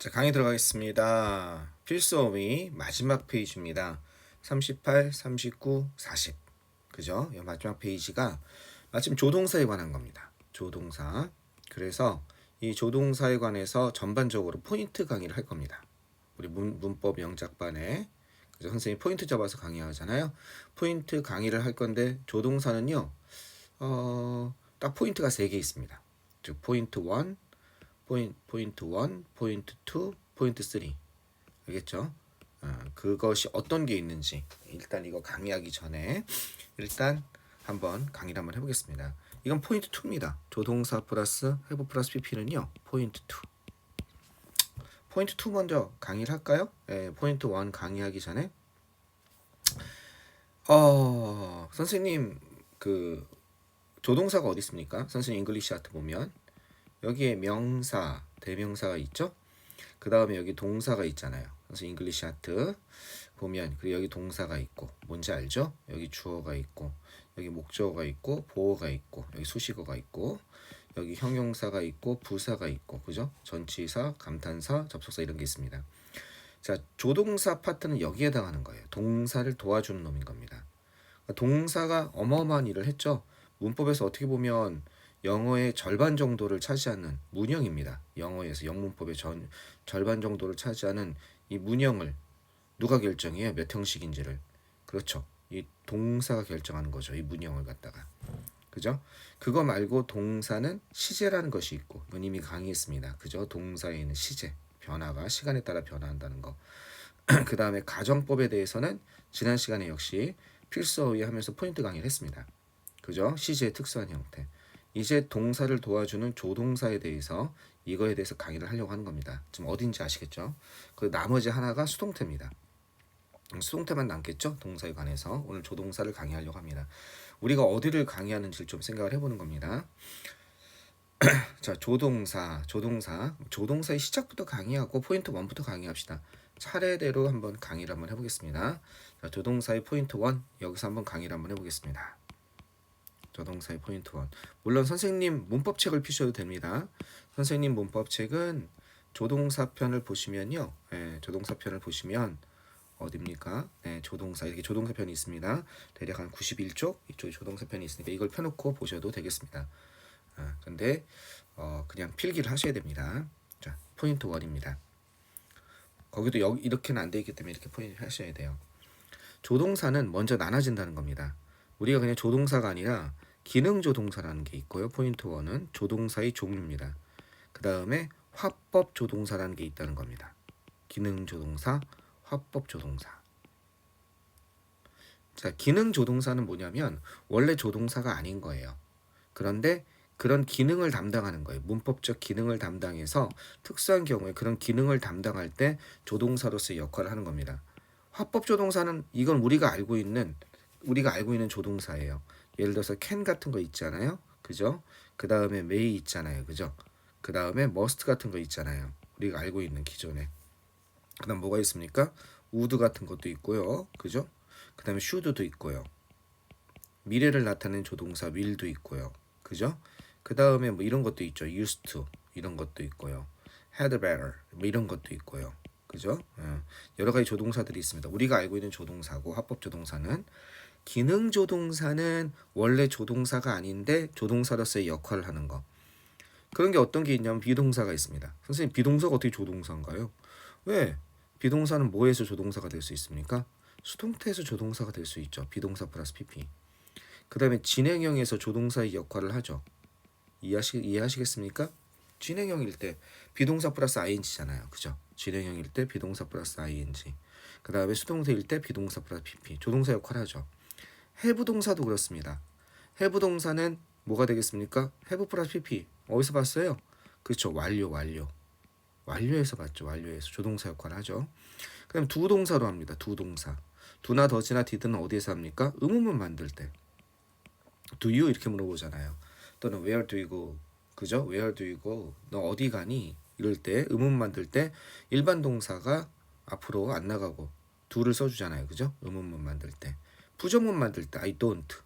자, 강의 들어가겠습니다. 필수 어휘 마지막 페이지입니다. 38, 39, 40. 그죠? 이 마지막 페이지가 마침 조동사에 관한 겁니다. 조동사. 그래서 이 조동사에 관해서 전반적으로 포인트 강의를 할 겁니다. 우리 문법 영작반에 그죠? 선생님 포인트 잡아서 강의하잖아요. 포인트 강의를 할 건데 조동사는요. 딱 포인트가 3개 있습니다. 즉 포인트 1, 포인트 1, 포인트 2, 포인트 3. 알겠죠? 그것이 어떤 게 있는지 일단 이거 강의하기 전에 일단 한번 강의를 한번 해보겠습니다. 이건 포인트 2입니다. 조동사 플러스 have 플러스 pp는요. 포인트 2. 포인트 2 먼저 강의를 할까요? 포인트 1 강의하기 전에 선생님 그 조동사가 어디 있습니까? 선생님 잉글리시 아트 보면 여기에 명사, 대명사가 있죠? 그 다음에 여기 동사가 있잖아요. 그래서 잉글리시 아트 보면 그리고 여기 동사가 있고 뭔지 알죠? 여기 주어가 있고 여기 목적어가 있고 보어가 있고 여기 수식어가 있고 여기 형용사가 있고 부사가 있고 그죠? 전치사, 감탄사, 접속사 이런 게 있습니다. 자, 조동사 파트는 여기에 해당하는 거예요. 동사를 도와주는 놈인 겁니다. 동사가 어마어마한 일을 했죠. 문법에서 어떻게 보면 영어의 절반 정도를 차지하는 문형입니다. 영어에서 영문법의 절반 정도를 차지하는 이 문형을 누가 결정해요? 몇 형식인지를. 그렇죠. 이 동사가 결정하는 거죠. 이 문형을 갖다가. 그죠? 그거 말고 동사는 시제라는 것이 있고 이건 이미 강의했습니다. 그죠? 동사에 있는 시제. 변화가 시간에 따라 변화한다는 거. 그 다음에 가정법에 대해서는 지난 시간에 역시 필수 어휘 하면서 포인트 강의를 했습니다. 그죠? 시제의 특수한 형태. 이제 동사를 도와주는 조동사에 대해서 이거에 대해서 강의를 하려고 하는 겁니다. 지금 어딘지 아시겠죠? 그 나머지 하나가 수동태입니다. 수동태만 남겠죠? 동사에 관해서 오늘 조동사를 강의하려고 합니다. 우리가 어디를 강의하는지 좀 생각을 해보는 겁니다. 자, 조동사의 시작부터 강의하고 포인트 1부터 강의합시다. 차례대로 한번 강의를 한번 해보겠습니다. 자, 조동사의 포인트 1 여기서 한번 강의를 한번 해보겠습니다. 조동사의 포인트 1. 물론 선생님 문법책을 피셔도 됩니다. 선생님 문법책은 조동사편을 보시면요. 조동사편을 보시면 어딥니까? 조동사 이렇게 조동사편이 있습니다. 대략 한 91쪽 이쪽에 조동사편이 있으니까 이걸 펴놓고 보셔도 되겠습니다. 근데 그냥 필기를 하셔야 됩니다. 자, 포인트 1입니다. 거기도 이렇게는 안 되기 때문에 이렇게 포인트 하셔야 돼요. 조동사는 먼저 나눠진다는 겁니다. 우리가 그냥 조동사가 아니라 기능조동사라는 게 있고요. 포인트 1은 조동사의 종류입니다. 그 다음에 화법조동사라는 게 있다는 겁니다. 기능조동사, 화법조동사. 자, 기능조동사는 뭐냐면 원래 조동사가 아닌 거예요. 그런데 그런 기능을 담당하는 거예요. 문법적 기능을 담당해서 특수한 경우에 그런 기능을 담당할 때 조동사로서의 역할을 하는 겁니다. 화법조동사는 이건 우리가 알고 있는 조동사예요. 예를 들어서 can 같은 거 있잖아요. 그죠? 그 다음에 may 있잖아요. 그죠? 그 다음에 must 같은 거 있잖아요. 우리가 알고 있는 기존에. 그 다음 뭐가 있습니까? would 같은 것도 있고요. 그죠? 그 다음에 should도 있고요. 미래를 나타내는 조동사 will도 있고요. 그죠? 그 다음에 뭐 이런 것도 있죠. used to 이런 것도 있고요. had better 뭐 이런 것도 있고요. 그죠? 여러 가지 조동사들이 있습니다. 우리가 알고 있는 조동사고 합법조동사는 기능조동사는 원래 조동사가 아닌데 조동사로서의 역할을 하는 거. 그런 게 어떤 게 있냐면 비동사가 있습니다. 선생님 비동사가 어떻게 조동사인가요? 왜? 비동사는 뭐에서 조동사가 될 수 있습니까? 수동태에서 조동사가 될 수 있죠. 비동사 플러스 pp. 그 다음에 진행형에서 조동사의 역할을 하죠. 이해하시겠습니까? 진행형일 때 비동사 플러스 ing잖아요. 그죠? 진행형일 때 비동사 플러스 ing. 그 다음에 수동태일 때 비동사 플러스 pp. 조동사 역할을 하죠. have 동사도 그렇습니다. have 동사는 뭐가 되겠습니까? have 플러스 pp. 어디서 봤어요? 그렇죠. 완료에서 봤죠. 완료에서 조동사 역할을 하죠. 그 다음에 두 동사로 합니다. 두 동사. do나 does나 did는 어디에서 합니까? 의문문 만들 때. do you 이렇게 물어보잖아요. 또는 where do you go? 그죠? where do you go? 너 어디 가니? 이럴 때 의문 만들 때 일반 동사가 앞으로 안 나가고 do를 써주잖아요. 그죠? 의문문 만들 때. 부정문 만들 때 I don't.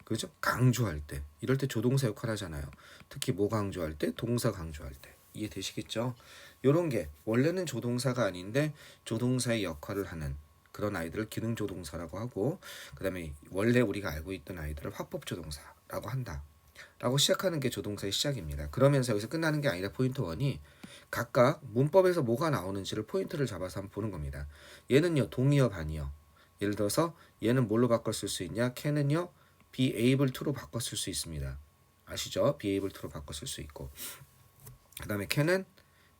그죠? 강조할 때. 이럴 때 조동사 역할 하잖아요. 특히 뭐 강조할 때? 동사 강조할 때. 이해되시겠죠? 요런 게 원래는 조동사가 아닌데 조동사의 역할을 하는 그런 아이들을 기능조동사라고 하고, 그 다음에 원래 우리가 알고 있던 아이들을 화법조동사라고 한다 라고 시작하는 게 조동사의 시작입니다. 그러면서 여기서 끝나는 게 아니라 포인트 1이 각각 문법에서 뭐가 나오는지를 포인트를 잡아서 한번 보는 겁니다. 얘는요 동의어 반의어, 예를 들어서 얘는 뭘로 바꿨을 수 있냐, can은요 be able to로 바꿨을 수 있습니다. 아시죠? be able to로 바꿨을 수 있고, 그 다음에 can은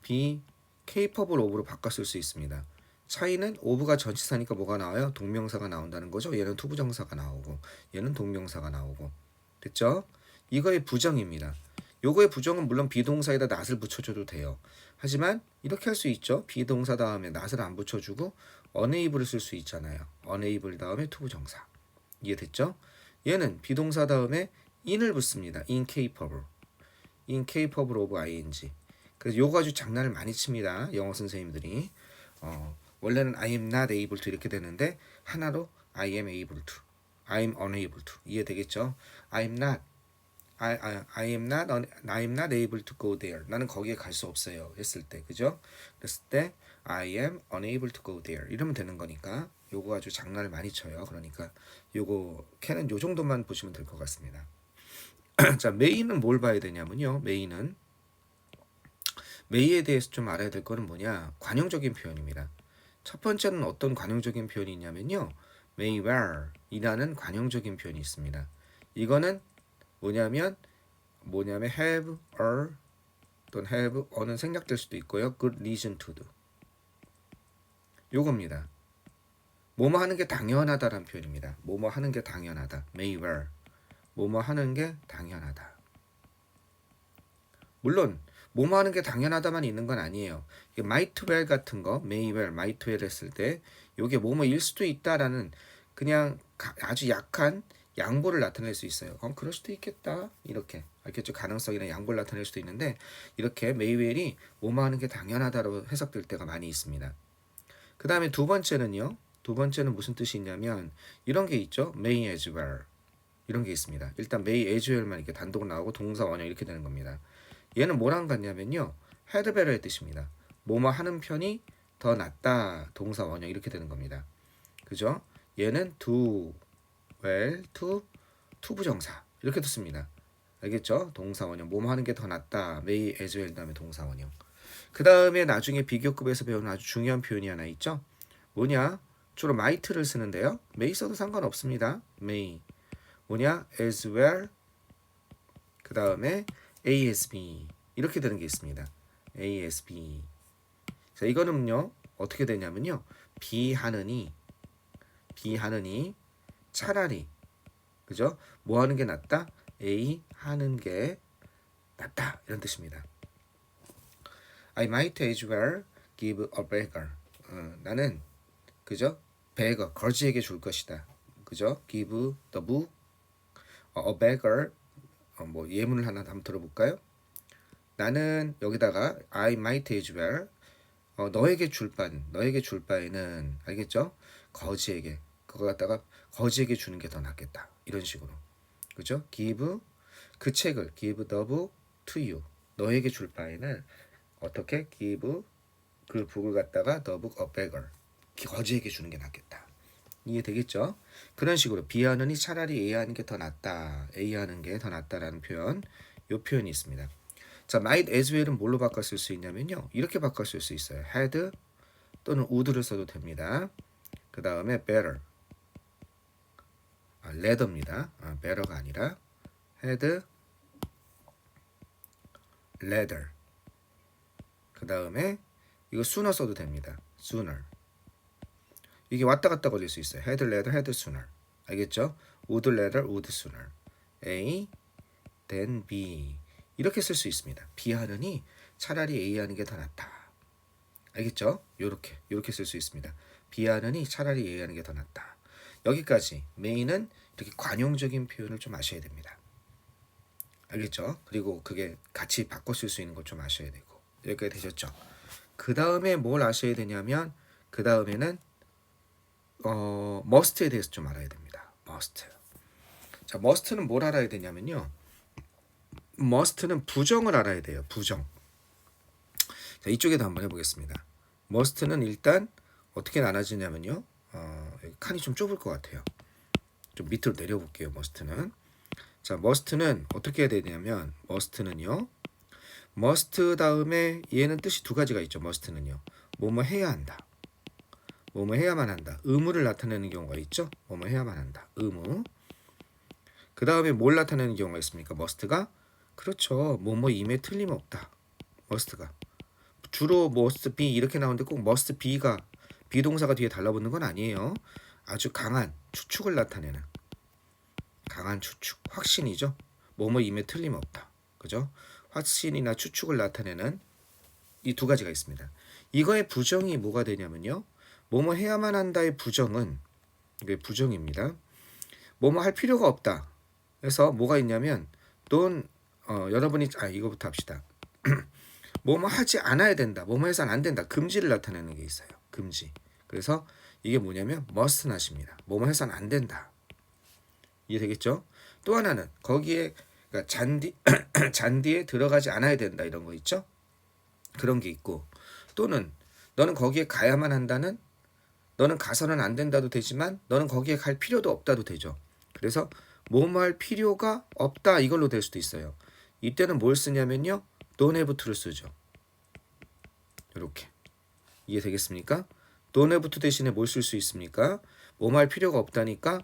be capable of로 바꿨을 수 있습니다. 차이는 of가 전치사니까 뭐가 나와요? 동명사가 나온다는 거죠. 얘는 투부정사가 나오고 얘는 동명사가 나오고. 됐죠? 이거의 부정입니다. 요거의 부정은 물론 비동사에다 not을 붙여줘도 돼요. 하지만 이렇게 할 수 있죠. 비동사 다음에 not을 안 붙여주고 unable을 쓸 수 있잖아요. unable 다음에 투부정사. 이해됐죠? 얘는 비동사 다음에 in을 붙습니다. incapable. incapable of ing. 그래서 요거 아주 장난을 많이 칩니다. 영어 선생님들이. 원래는 I am not able to 이렇게 되는데 하나로 I am able to, I am unable to. 이해되겠죠? I am not I am not able to go there. 나는 거기에 갈 수 없어요. 했을 때, 그죠? 그랬을 때 I am unable to go there. 이러면 되는 거니까 요거 아주 장난을 많이 쳐요. 그러니까 요거 can은 요 정도만 보시면 될 것 같습니다. 자, may는 뭘 봐야 되냐면요. may에 대해서 좀 알아야 될 거는 뭐냐? 관용적인 표현입니다. 첫 번째는 어떤 관용적인 표현이 있냐면요. may well 이라는 관용적인 표현이 있습니다. 이거는 뭐냐면 have or 또는 have or는 생략될 수도 있고요. good reason to도. 요겁니다. 뭐뭐 하는 게 당연하다라는 표현입니다. 뭐뭐 하는 게 당연하다. may well. 뭐뭐 하는 게 당연하다. 물론 뭐뭐 하는 게 당연하다만 있는 건 아니에요. might well 같은 거, may well, might well 했을 때 요게 뭐뭐일 수도 있다라는 그냥 아주 약한 양보를 나타낼 수 있어요. 그럴 수도 있겠다. 이렇게. 알겠죠? 가능성이나 양보를 나타낼 수도 있는데 이렇게 may well이 뭐뭐 하는 게 당연하다로 해석될 때가 많이 있습니다. 그 다음에 두 번째는요. 두 번째는 무슨 뜻이 있냐면 이런 게 있죠. may as well. 이런 게 있습니다. 일단 may as well만 이렇게 단독 나오고 동사 원형 이렇게 되는 겁니다. 얘는 뭐랑 같냐면요. had better의 뜻입니다. 뭐뭐 하는 편이 더 낫다. 동사 원형 이렇게 되는 겁니다. 그죠? 얘는 do well, to 투부정사 이렇게 듣습니다. 알겠죠? 동사 원형 뭐뭐 하는 게 더 낫다. may as well 다음에 동사 원형. 그 다음에 나중에 비교급에서 배우는 아주 중요한 표현이 하나 있죠. 뭐냐? 주로 might를 쓰는데요. may 써도 상관없습니다. may 뭐냐? as well 그 다음에 ASB 이렇게 되는 게 있습니다. ASB. 자, 이거는요 어떻게 되냐면요 비하느니 차라리 그죠? 뭐 하는 게 낫다? A 하는 게 낫다 이런 뜻입니다. I might as well give a beggar. 나는 그죠? beggar 거지에게 줄 것이다. 그죠? give the book a beggar. 뭐 예문을 하나 한번 들어볼까요? 나는 여기다가 I might as well 너에게 줄 바에는 알겠죠? 거지에게 그거 갖다가 거지에게 주는 게 더 낫겠다. 이런 식으로. 그죠? give 그 책을 give the book to you. 너에게 줄 바에는 어떻게 give 그 북을 갖다가 the book a beggar. 거지에게 주는 게 낫겠다. 이해되겠죠? 그런 식으로 B하느니 차라리 A 하는 게 더 낫다. A 하는 게 더 낫다라는 표현. 요 표현이 있습니다. 자, might as well은 뭘로 바꿨을 수 있냐면요. 이렇게 바꿨을 수 있어요. had 또는 would를 써도 됩니다. 그 다음에 better. rather입니다. better가 아니라 had, rather. 그 다음에 이거 sooner 써도 됩니다. sooner. 이게 왔다 갔다 걸릴 수 있어요. had, rather, had sooner. 알겠죠? would, rather, would sooner. A, then B. 이렇게 쓸 수 있습니다. B 하느니 차라리 A 하는 게 더 낫다. 알겠죠? 요렇게 쓸 수 있습니다. B 하느니 차라리 A 하는 게 더 낫다. 여기까지 may는 이렇게 관용적인 표현을 좀 아셔야 됩니다. 알겠죠? 그리고 그게 같이 바꿔 쓸 수 있는 걸 좀 아셔야 되고. 여기까지 되셨죠? 그 다음에 뭘 아셔야 되냐면 그 다음에는 must에 대해서 좀 알아야 됩니다. must. 자, must는 뭘 알아야 되냐면요. must는 부정을 알아야 돼요. 부정. 자, 이쪽에도 한번 해보겠습니다. must는 일단 어떻게 나눠지냐면요. 여기 칸이 좀 좁을 것 같아요. 좀 밑으로 내려볼게요. must는. 자, must는 어떻게 해야 되냐면 must는요. must 다음에 얘는 뜻이 두 가지가 있죠. must는요. 뭐뭐 해야 한다. 뭐뭐 해야만 한다. 의무를 나타내는 경우가 있죠. 뭐뭐 해야만 한다. 의무. 그 다음에 뭘 나타내는 경우가 있습니까? must가 그렇죠. 뭐뭐임에 틀림없다. must가 주로 must be 이렇게 나오는데 꼭 must be가 비동사가 뒤에 달라붙는 건 아니에요. 아주 강한 추측을 나타내는 강한 추측, 확신이죠. 뭐뭐임에 틀림없다. 그죠? 확신이나 추측을 나타내는 이 두 가지가 있습니다. 이거의 부정이 뭐가 되냐면요. 뭐뭐 해야만 한다의 부정은 이게 부정입니다. 뭐뭐 할 필요가 없다. 그래서 뭐가 있냐면 돈 여러분이 이거부터 합시다. 뭐뭐 하지 않아야 된다. 뭐뭐 해서는 안 된다. 금지를 나타내는 게 있어요. 금지. 그래서 이게 뭐냐면 must not입니다. 뭐뭐 해서는 안 된다. 이해되겠죠? 또 하나는 거기에 그러니까 잔디에 들어가지 않아야 된다 이런 거 있죠? 그런 게 있고 또는 너는 거기에 가야만 한다는 너는 가서는 안 된다도 되지만 너는 거기에 갈 필요도 없다도 되죠. 그래서 뭐뭐 할 필요가 없다 이걸로 될 수도 있어요. 이때는 뭘 쓰냐면요. don't have to를 쓰죠. 이렇게 이해되겠습니까? don't have to 대신에 뭘 쓸 수 있습니까? 뭐뭐 할 필요가 없다니까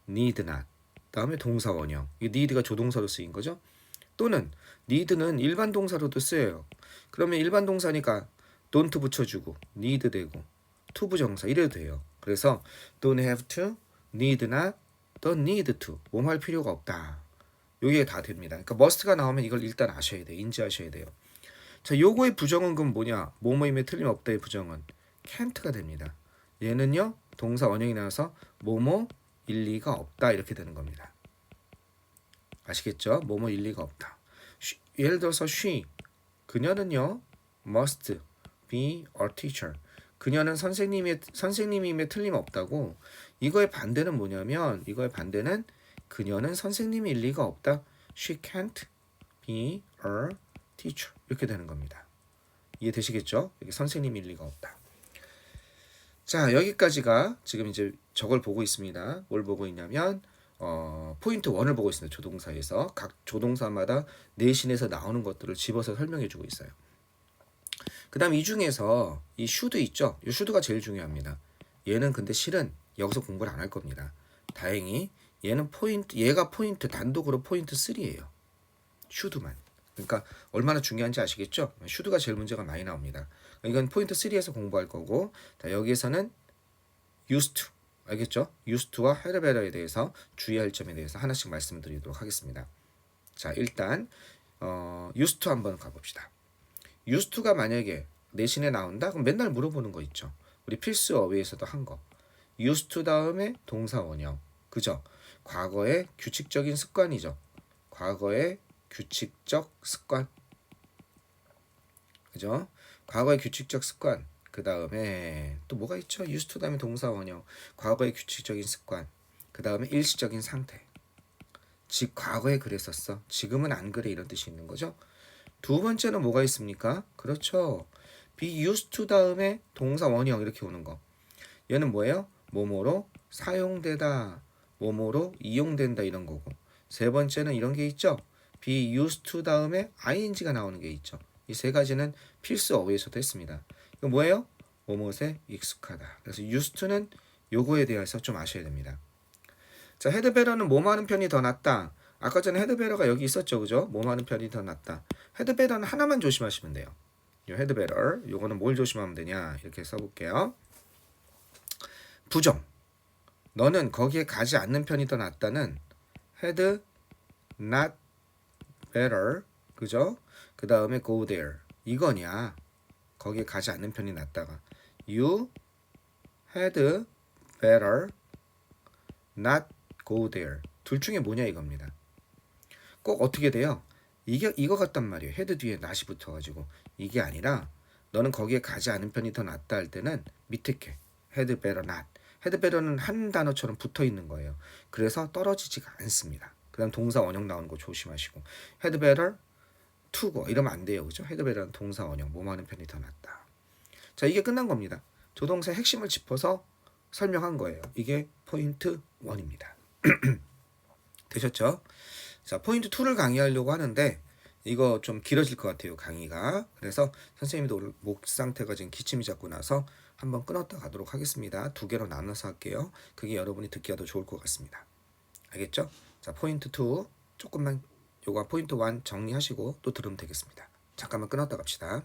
need not 다음에 동사 원형 이 need가 조동사로 쓰인 거죠. 또는 need는 일반 동사로도 쓰여요. 그러면 일반 동사니까 don't 붙여주고 need 되고 to 부정사 이래도 돼요. 그래서 don't have to, need not, don't need to 뭐뭐 할 필요가 없다. 요게 다 됩니다. 그러니까 must가 나오면 이걸 일단 아셔야 돼요. 인지하셔야 돼요. 자, 요거의 부정은 그럼 뭐냐? 뭐뭐임에 틀림없다의 부정은 can't가 됩니다. 얘는요. 동사 원형이 나와서 뭐뭐 일리가 없다 이렇게 되는 겁니다. 아시겠죠? 뭐뭐 일리가 없다. 예를 들어서 she 그녀는요. must be a teacher. 그녀는 선생님임에 틀림없다고. 이거의 반대는 뭐냐면 이거의 반대는 그녀는 선생님일 리가 없다. She can't be a teacher. 이렇게 되는 겁니다. 이해되시겠죠? 여기 선생님일 리가 없다. 자, 여기까지가 지금 이제 저걸 보고 있습니다. 뭘 보고 있냐면 포인트 1을 보고 있습니다. 조동사에서 각 조동사마다 내신에서 나오는 것들을 집어서 설명해 주고 있어요. 그 다음 이 중에서 이 should 있죠? 이 should가 제일 중요합니다. 얘는 근데 실은 여기서 공부를 안 할 겁니다. 다행히 얘는 얘가 포인트 단독으로 포인트 3예요. should만. 그러니까 얼마나 중요한지 아시겠죠? should가 제일 문제가 많이 나옵니다. 이건 포인트 3에서 공부할 거고 자, 여기에서는 used to 알겠죠? used to와 had better에 대해서 주의할 점에 대해서 하나씩 말씀드리도록 하겠습니다. 자, 일단 used to 한번 가봅시다. used to가 만약에 내신에 나온다? 그럼 맨날 물어보는 거 있죠. 우리 필수 어휘에서도 한 거. used to 다음에 동사 원형. 그죠? 과거의 규칙적인 습관이죠. 과거의 규칙적 습관. 그죠? 과거의 규칙적 습관. 그 다음에 또 뭐가 있죠? used to 다음에 동사 원형. 과거의 규칙적인 습관. 그 다음에 일시적인 상태. 즉 과거에 그랬었어. 지금은 안 그래 이런 뜻이 있는 거죠. 두 번째는 뭐가 있습니까? 그렇죠. be used to 다음에 동사 원형 이렇게 오는 거. 얘는 뭐예요? 뭐뭐로 사용되다. 뭐뭐로 이용된다 이런 거고. 세 번째는 이런 게 있죠. be used to 다음에 ing가 나오는 게 있죠. 이 세 가지는 필수 어휘에서도 했습니다. 이거 뭐예요? 뭐뭐에 익숙하다. 그래서 used to는 요거에 대해서 좀 아셔야 됩니다. 자, had better는 뭐 하는 편이 더 낫다. 아까 전에 had better가 여기 있었죠. 그죠? 뭐 하는 편이 더 낫다. had better는 하나만 조심하시면 돼요. 요 had better. 요거는 뭘 조심하면 되냐? 이렇게 써볼게요. 부정. 너는 거기에 가지 않는 편이 더 낫다는 had not better. 그죠? 그 다음에 go there. 이거냐? 거기에 가지 않는 편이 낫다가 you had better not go there. 둘 중에 뭐냐 이겁니다. 꼭 어떻게 돼요? 이거 같단 말이에요. had 뒤에 not이 붙어가지고 이게 아니라 너는 거기에 가지 않은 편이 더 낫다 할 때는 밑에 게 had better not. had better는 한 단어처럼 붙어 있는 거예요. 그래서 떨어지지가 않습니다. 그 다음 동사 원형 나오는 거 조심하시고 had better 투고 이러면 안 돼요. 그죠? had better라는 동사 원형 뭐뭐 하는 편이 더 낫다. 자, 이게 끝난 겁니다. 조동사의 핵심을 짚어서 설명한 거예요. 이게 포인트 1입니다. 되셨죠? 자, 포인트 2를 강의하려고 하는데 이거 좀 길어질 것 같아요, 강의가. 그래서 선생님도 오늘 목 상태가 지금 기침이 잡고 나서 한번 끊었다 가도록 하겠습니다. 두 개로 나눠서 할게요. 그게 여러분이 듣기가 더 좋을 것 같습니다. 알겠죠? 자, 포인트 2 조금만 요거 포인트 1 정리하시고 또 들으면 되겠습니다. 잠깐만 끊었다 갑시다.